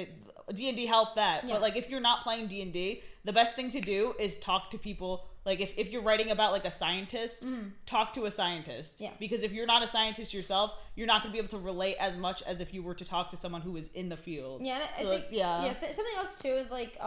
D&D helped that. But like if you're not playing D&D, the best thing to do is talk to people. Like if you're writing about like a scientist, talk to a scientist. Yeah. Because if you're not a scientist yourself, you're not going to be able to relate as much as if you were to talk to someone who is in the field. Yeah, and I think something else too is like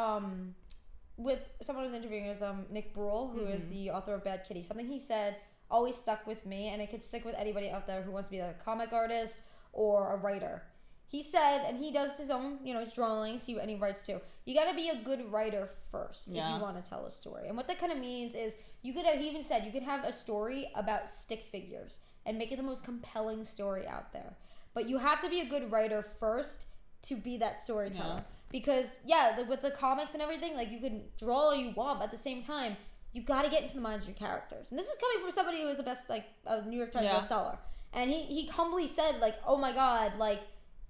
with someone who's interviewing is Nick Bruhl, who is the author of Bad Kitty. Something he said always stuck with me, and it could stick with anybody out there who wants to be like a comic artist or a writer. He said, and he does his own, his drawings, and he writes too. You got to be a good writer first if you want to tell a story. And what that kind of means is he even said you could have a story about stick figures and make it the most compelling story out there. But you have to be a good writer first to be that storyteller. Yeah. Because, with the comics and everything, like you can draw all you want, but at the same time, you got to get into the minds of your characters. And this is coming from somebody who is a New York Times bestseller. And he humbly said, like, oh my God, like,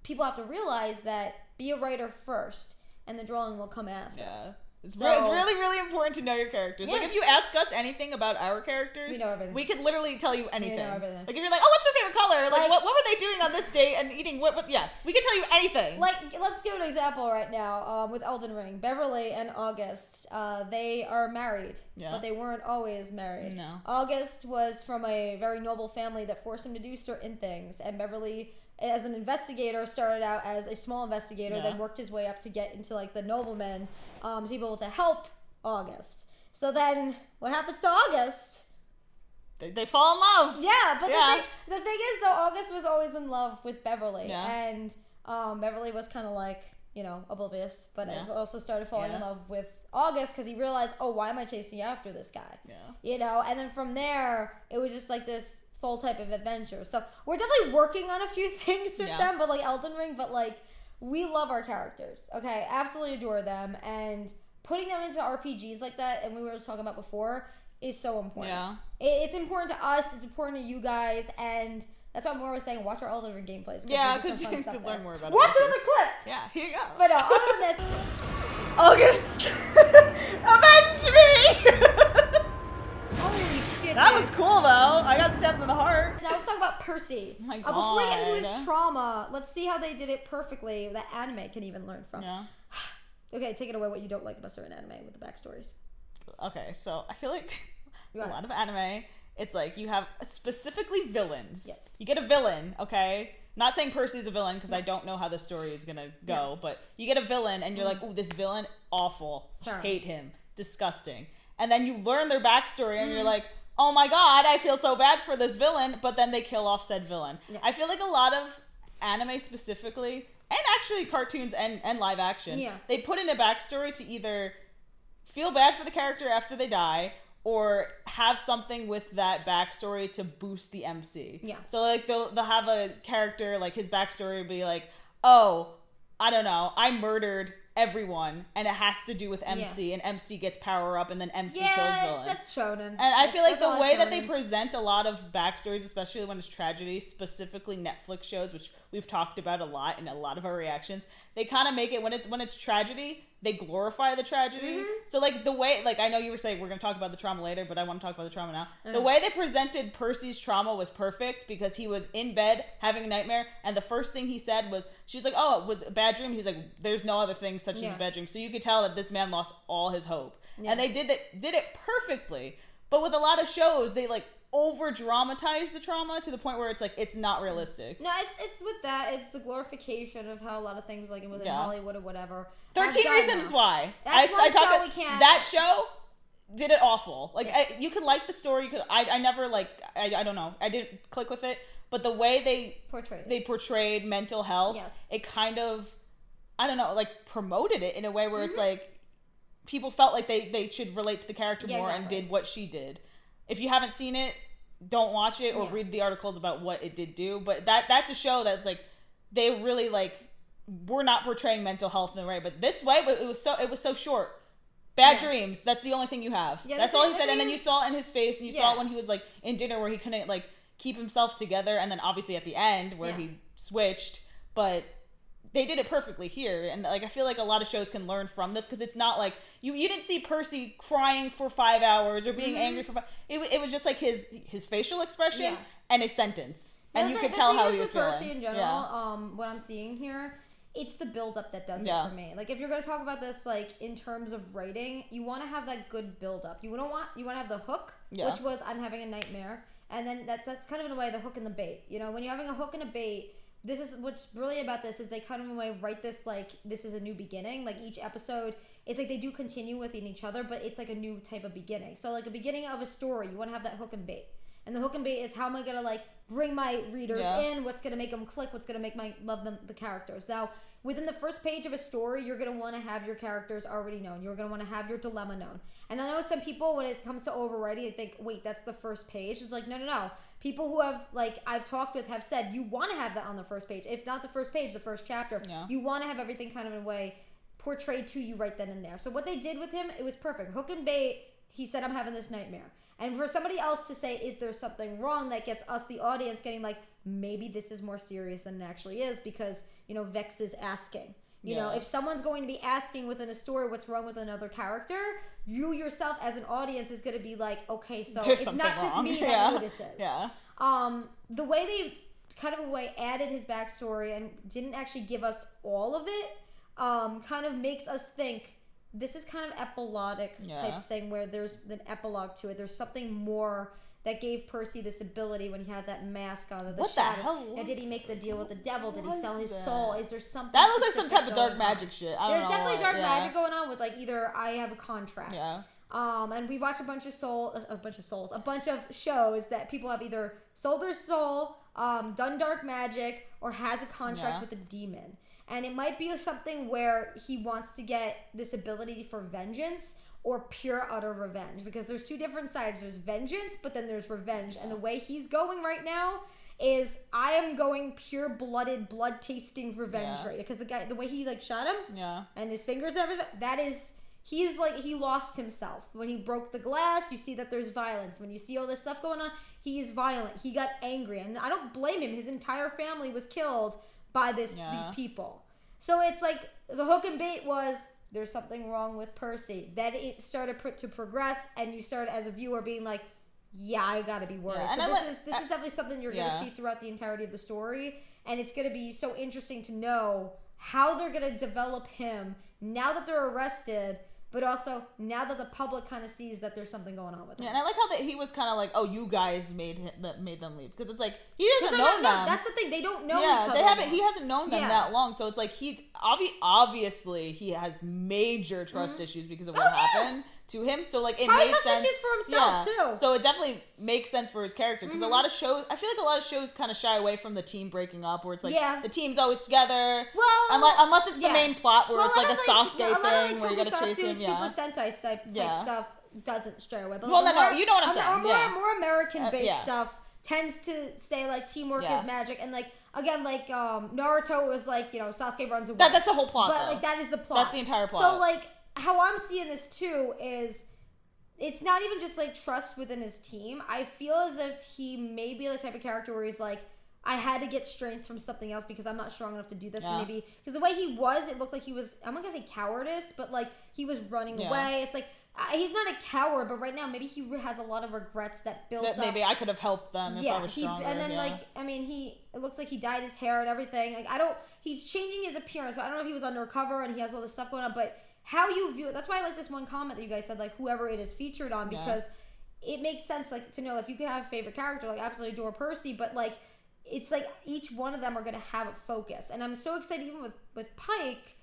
people have to realize that be a writer first, and the drawing will come after. Yeah. It's really, really important to know your characters. Yeah. Like, if you ask us anything about our characters, we know everything. We could literally tell you anything. We know everything. Like, if you're like, oh, what's their favorite color? Like what were they doing on this date and eating what? Yeah, we can tell you anything. Like, let's give an example right now with Elden Ring. Beverly and August, they are married, but they weren't always married. No. August was from a very noble family that forced him to do certain things, and Beverly, as an investigator, started out as a small investigator, then worked his way up to get into like the noblemen, to be able to help August. So then, what happens to August? They fall in love. Yeah, but the thing is, though, August was always in love with Beverly, and Beverly was kind of like, oblivious, but also started falling in love with August because he realized, oh, why am I chasing after this guy? Yeah. And then from there, it was just like this full type of adventure. So we're definitely working on a few things with them, but like Elden Ring, but like we love our characters. Okay, absolutely adore them, and putting them into RPGs like that, and we were talking about before, is so important. Yeah, it's important to us. It's important to you guys, and that's why I'm always saying watch our Elden Ring gameplays. Yeah, because you can learn more about it. Watch another clip. Yeah, here you go. But other than this, August, avenge me. Holy shit! That was cool though. I got stabbed in the heart. Now let's talk about Percy. Oh my God. Before we get into his trauma, let's see how they did it perfectly that anime can even learn from. Yeah. Okay, take it away. What you don't like about certain anime with the backstories. Okay, so I feel like a lot of anime, it's like you have specifically villains. Yes. You get a villain, okay? Not saying Percy's a villain because I don't know how the story is gonna go, but you get a villain and you're like, ooh, this villain, awful. Hate him. Disgusting. And then you learn their backstory and you're like, oh my God, I feel so bad for this villain, but then they kill off said villain. Yeah. I feel like a lot of anime specifically, and actually cartoons and live action, they put in a backstory to either feel bad for the character after they die or have something with that backstory to boost the MC. Yeah. So like they'll have a character, like his backstory would be like, oh, I don't know, I murdered everyone, and it has to do with MC, and MC gets power up, and then MC kills villain. That's shonen. And I feel like the way that they present a lot of backstories, especially when it's tragedy, specifically Netflix shows, which we've talked about a lot in a lot of our reactions, they kind of make it when it's tragedy, they glorify the tragedy. So like the way, like I know you were saying we're going to talk about the trauma later, but I want to talk about the trauma now. The way they presented Percy's trauma was perfect because he was in bed having a nightmare, and the first thing he said was, she's like, oh, it was a bad dream. He's like, there's no other thing such as a bad dream. So you could tell that this man lost all his hope. And they did it perfectly. But with a lot of shows, they like over dramatize the trauma to the point where it's like it's not realistic. No, it's with that. It's the glorification of how a lot of things like within Hollywood or whatever. 13 Reasons Why. That's one show we can't. That show did it awful. Like you could like the story. You could. I never like. I don't know. I didn't click with it. But the way they portrayed mental health, it kind of, I don't know, like promoted it in a way where it's like people felt like they should relate to the character more and did what she did. If you haven't seen it, don't watch it or read the articles about what it did do. But that's a show that's like they really like were not portraying mental health in the way. But this way, it was so short. Bad dreams. That's the only thing you have. Yeah, that's all he said. And then you saw it in his face, and you saw it when he was like in dinner where he couldn't like keep himself together, and then obviously at the end where he switched. But they did it perfectly here, and like I feel like a lot of shows can learn from this because it's not like you didn't see Percy crying for 5 hours or being angry for 5. It was just like his facial expressions and a sentence, and you could tell how he was feeling. Percy in general, what I'm seeing here, it's the build-up that does it for me. Like if you're going to talk about this like in terms of writing, you want to have that good build-up. You want to have the hook, which was I'm having a nightmare. And then that's kind of in a way the hook and the bait. You know, when you're having a hook and a bait, this is what's brilliant about this is they kind of in a way write this like this is a new beginning. Like each episode, it's like they do continue within each other, but it's like a new type of beginning. So like a beginning of a story, you want to have that hook and bait. And the hook and bait is how am I going to like bring my readers in? What's going to make them click? What's going to make my love them the characters? Now, within the first page of a story, you're going to want to have your characters already known. You're going to want to have your dilemma known. And I know some people, when it comes to overwriting, they think, wait, that's the first page. It's like, no. People who have, like, I've talked with have said, you want to have that on the first page. If not the first page, the first chapter. Yeah. You want to have everything kind of in a way portrayed to you right then and there. So what they did with him, it was perfect. Hook and bait, he said, I'm having this nightmare. And for somebody else to say, is there something wrong, that gets us, the audience, getting like, maybe this is more serious than it actually is because, you know, Vex is asking. You know, if someone's going to be asking within a story what's wrong with another character, you yourself as an audience is going to be like, okay, so it's not just me that notices. Yeah. The way they kind of a way added his backstory and didn't actually give us all of it, kind of makes us think this is kind of epilogic type thing where there's an epilogue to it. There's something more that gave Percy this ability when he had that mask on. What shadows. The hell? Now, did he make the deal with the devil? Did he sell his soul? Is there something? That looks like some type of dark magic shit. There's definitely dark magic going on with like either I have a contract. Yeah. And we watched a bunch of shows that people have either sold their soul, done dark magic, or has a contract with a demon. And it might be something where he wants to get this ability for vengeance or pure utter revenge, because there's two different sides. There's vengeance, but then there's revenge. And the way he's going right now is I am going pure blood tasting revenge right, because the way he like shot him and his fingers and everything, that is, he's like, he lost himself. When he broke the glass, you see that there's violence. When you see all this stuff going on, he is violent. He got angry, and I don't blame him. His entire family was killed by these people. So it's like the hook and bait was, there's something wrong with Percy. Then it started to progress, and you started as a viewer being like, yeah, I gotta be worried. So this is definitely something you're gonna see throughout the entirety of the story, and it's gonna be so interesting to know how they're gonna develop him now that they're arrested, but also now that the public kind of sees that there's something going on with him. Yeah, and I like how that he was kind of like, oh, you guys made them leave, because it's like he doesn't know them. That's the thing, they don't know each other. They haven't. He hasn't known them that long, so it's like he's obviously he has major trust issues because of what happened to him. So like it made sense. Trust issues for himself too. So it definitely makes sense for his character, because a lot of shows, I feel like a lot of shows kind of shy away from the team breaking up, where it's like the team's always together. Well, unless it's the main plot where it's like a Sasuke thing where you gotta chase him. Super Sentai type stuff doesn't stray away. But you know what I'm saying. More American based stuff tends to say like teamwork is magic, and like again, like Naruto was like, you know, Sasuke runs away. That's the whole plot. But like that is the plot. That's the entire plot. So like how I'm seeing this too is, it's not even just like trust within his team. I feel as if he may be the type of character where he's like, I had to get strength from something else because I'm not strong enough to do this. And maybe because the way he was, it looked like he was, I'm not gonna say cowardice, but like he was running away. It's like he's not a coward, but right now maybe he has a lot of regrets that built up. Maybe I could have helped them if I was stronger. And then like, I mean, it looks like he dyed his hair and everything. Like he's changing his appearance. So I don't know if he was undercover and he has all this stuff going on, but how you view it, that's why I like this one comment that you guys said, like whoever it is featured on, because it makes sense like to know if you could have a favorite character, like absolutely adore Percy, but like it's like each one of them are gonna have a focus, and I'm so excited even with Pike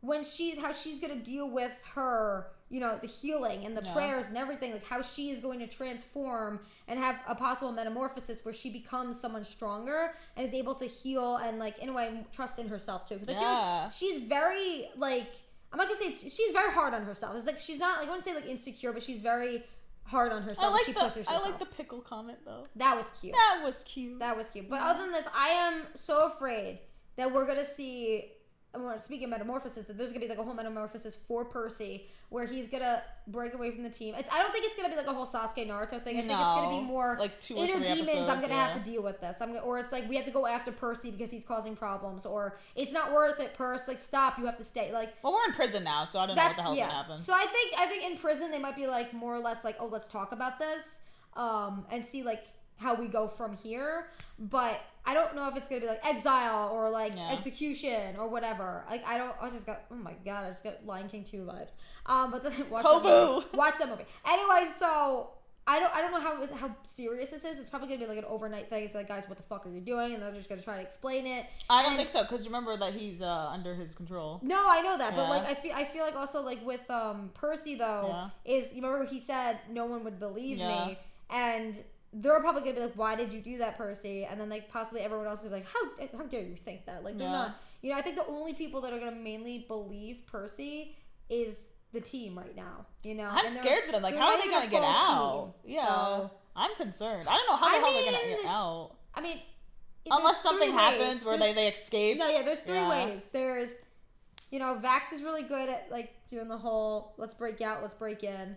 when how she's gonna deal with her, you know, the healing and the prayers and everything, like how she is going to transform and have a possible metamorphosis where she becomes someone stronger and is able to heal and like in a way trust in herself too, because I feel like she's very like, I'm not gonna say she's very hard on herself. It's like she's not like, I wouldn't say like insecure, but she's very hard on herself. I like the pickle comment though. That was cute. That was cute. But other than this, I am so afraid that we're gonna see, speaking of metamorphosis, that there's gonna be like a whole metamorphosis for Percy where he's gonna break away from the team. I don't think it's gonna be like a whole Sasuke Naruto thing. I think it's gonna be more like 2 or inner 3 demons. episodes, I'm gonna have to deal with this. Or it's like we have to go after Percy because he's causing problems, or it's not worth it, Percy. Like stop, you have to stay. Like, well, we're in prison now, so I don't know what the hell's gonna happen. So I think in prison they might be like more or less like, oh, let's talk about this, and see like how we go from here. But I don't know if it's gonna be like exile or like execution or whatever. Like I just got, oh my god, I just got Lion King 2 vibes. But then watch that movie. Anyway, so I don't know how serious this is. It's probably gonna be like an overnight thing. It's like, guys, what the fuck are you doing? And they're just gonna try to explain it. I don't think so, because remember that he's under his control. No, I know that, but like I feel like also like with Percy though, is you remember he said no one would believe me, and they're probably gonna be like, why did you do that, Percy? And then like possibly everyone else is like, how dare you think that? Like they're not, you know. I think the only people that are gonna mainly believe Percy is the team right now, you know. I'm scared for them. Like, how are they gonna get out? Team, so. I'm concerned. I don't know how the hell they're gonna get out. I mean, unless something happens where they escape. No, there's 3 ways. There's, you know, Vax is really good at like doing the whole let's break out, let's break in.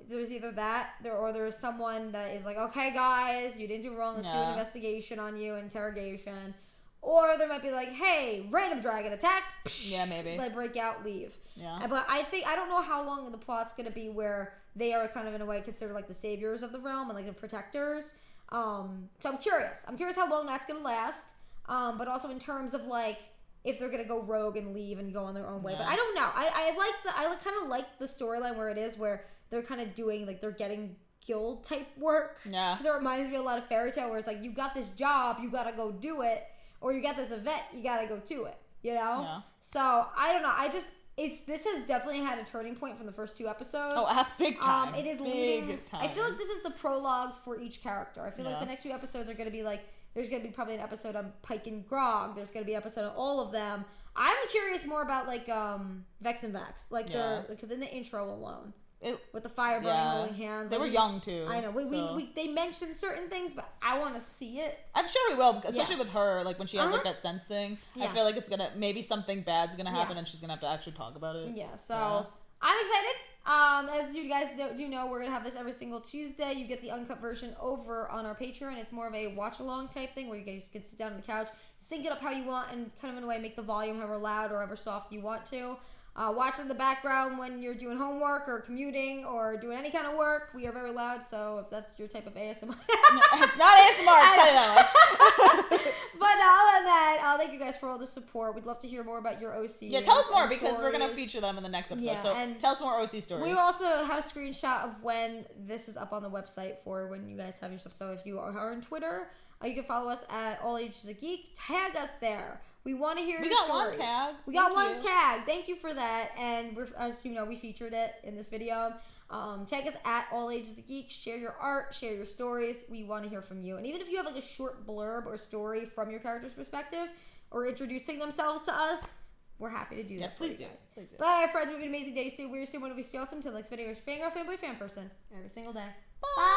There's either that or there's someone that is like, okay guys, you didn't do wrong, let's do an investigation on you, interrogation. Or there might be like, hey, random dragon attack. Yeah, maybe. Like break out, leave. Yeah. But I don't know how long the plot's gonna be where they are kind of in a way considered like the saviors of the realm and like the protectors. So I'm curious. I'm curious how long that's gonna last. But also in terms of like if they're gonna go rogue and leave and go on their own way. But I don't know. I kind of like the storyline where it is where they're kind of doing like they're getting guild type work. Yeah. Because it reminds me a lot of Fairy Tail where it's like you got this job, you gotta go do it. Or you got this event, you gotta go to it, you know? Yeah. So, I don't know, this has definitely had a turning point from the first 2 episodes. Oh, big time. It is leading, I feel like this is the prologue for each character. I feel like the next few episodes are gonna be like, there's gonna be probably an episode on Pike and Grog, there's gonna be an episode on all of them. I'm curious more about like, Vex and Vax, like because in the intro alone. With the fire burning, holding hands. They were young too. I know. They mentioned certain things, but I want to see it. I'm sure we will, especially with her. Like when she has like that sense thing, I feel like it's gonna maybe something bad's gonna happen, and she's gonna have to actually talk about it. Yeah. So I'm excited. As you guys do know, we're gonna have this every single Tuesday. You get the uncut version over on our Patreon. It's more of a watch along type thing where you guys can sit down on the couch, sync it up how you want, and kind of in a way make the volume however loud or however soft you want to. Watch in the background when you're doing homework or commuting or doing any kind of work. We are very loud, so if that's your type of ASMR. It's not ASMR, I'll tell you that much. But other than that, thank you guys for all the support. We'd love to hear more about your OC. Yeah, tell us more because we're going to feature them in the next episode. Yeah, so tell us more OC stories. We will also have a screenshot of when this is up on the website for when you guys have your stuff. So if you are on Twitter, you can follow us at All Ages of Geek. Tag us there. We want to hear your stories. We got one tag. Thank you for that. And as you know, we featured it in this video. Tag us at All Ages of Geek. Share your art. Share your stories. We want to hear from you. And even if you have like a short blurb or story from your character's perspective or introducing themselves to us, we're happy to do that. Yes, please do. Please do. Bye, friends. We have an amazing day. Stay weird. Stay wonderful. Stay awesome. Till next video. Fanboy, fan person. Every single day. Bye.